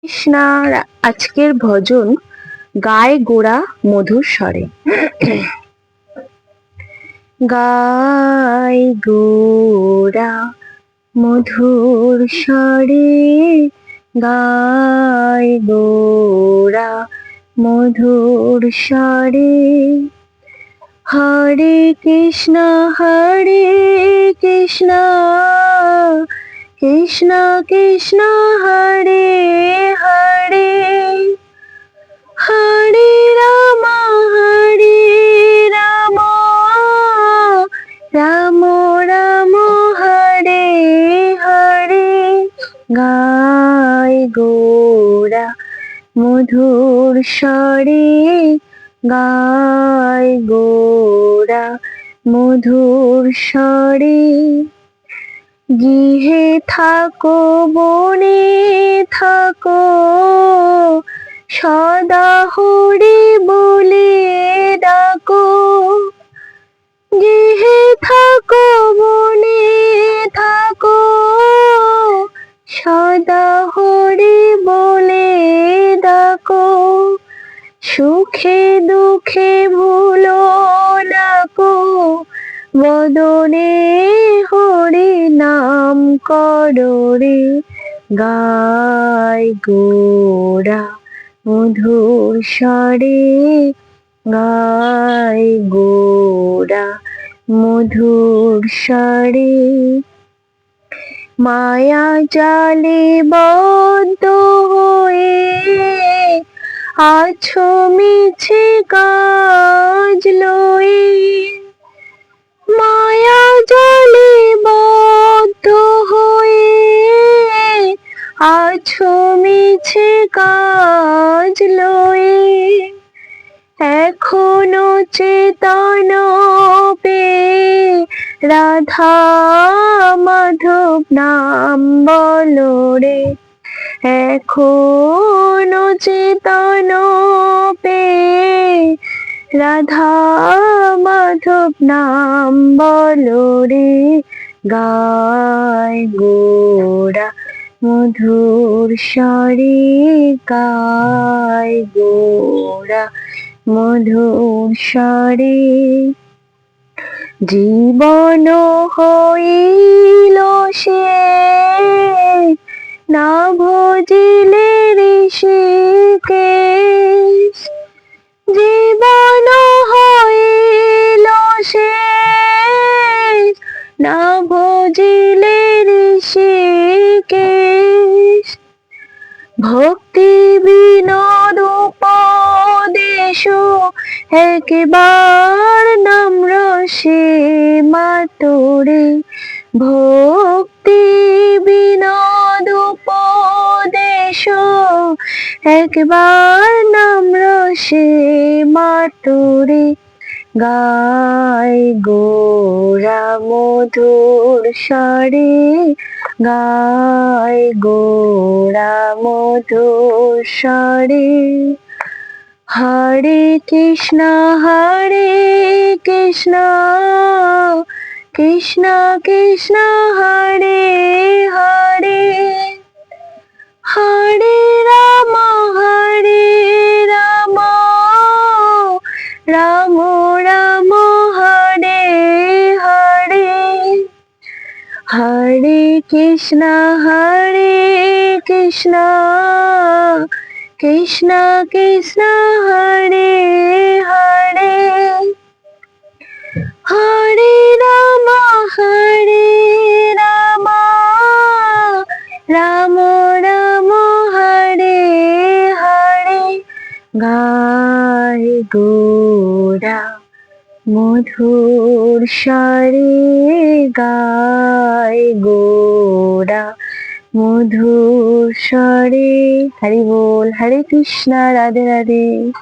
কৃষ্ণার আজকের ভজন গায় গোড়া মধুর স্বরে। গায় গোড়া মধুর স্বরে, গায় গোড়া মধুর স্বরে। হরে কৃষ্ণ কৃষ্ণ কৃষ্ণ হরে হরে, হরে রাম রাম রাম হরে হরে। গায় গোড়া মধুর স্বরে, গায় গোড়া মধুর স্বরে। গৃহে থাকো বনে থাকো, সদা হরি বলে ডাকো। গৃহে থাকো বনে থাকো, সদা হরি বলে ডাকো। সুখে দুঃখে ভুলো নাকো, বদনে হরি নাম করো রে। গায় গোড়া মধুর স্বরে, গায় গোড়া মধুর স্বরে। মায়া জালে বদ্ধ হয়ে আছো মিছে কাজ লয়ে। মায়া জালে বদ্ধ হয়ে আছো মিছে কাজ লয়ে। এখনো চেতন পেয়ে রাধা মাধব নাম বলো রে। এখনো চেতন পেয়ে রাধা মাধব নাম বলো রে। গায় গোড়া মধুর স্বরে, গায় গোড়া মধুর স্বরে। জীবন হইল শেষ, না ভজিলে ঋষিকেশ। জীবন হইল শেষ, না ভজিলে ঋষিকেশ। ভক্তি বিনোদ উপদেশ একবার নাম রসে মাতোরে। ভক্তি বিনোদ উপদেশ একবার নাম রসে মাতোরে। গায় গোড়া মধুর স্বরে, গায় গোড়া মধুর স্বরে। হরে কৃষ্ণ কৃষ্ণ কৃষ্ণ হরে হরে, হরে রাম রাম রাম হরে হরে। হরে কৃষ্ণ কৃষ্ণ কৃষ্ণ হরে হরে, হরে রাম রাম রাম হরে হরে। গায় গোড়া মধুর স্বরে, গায় গোড়া মধুর স্বরে। হরি বল, হরে কৃষ্ণ, রাধে রাধে।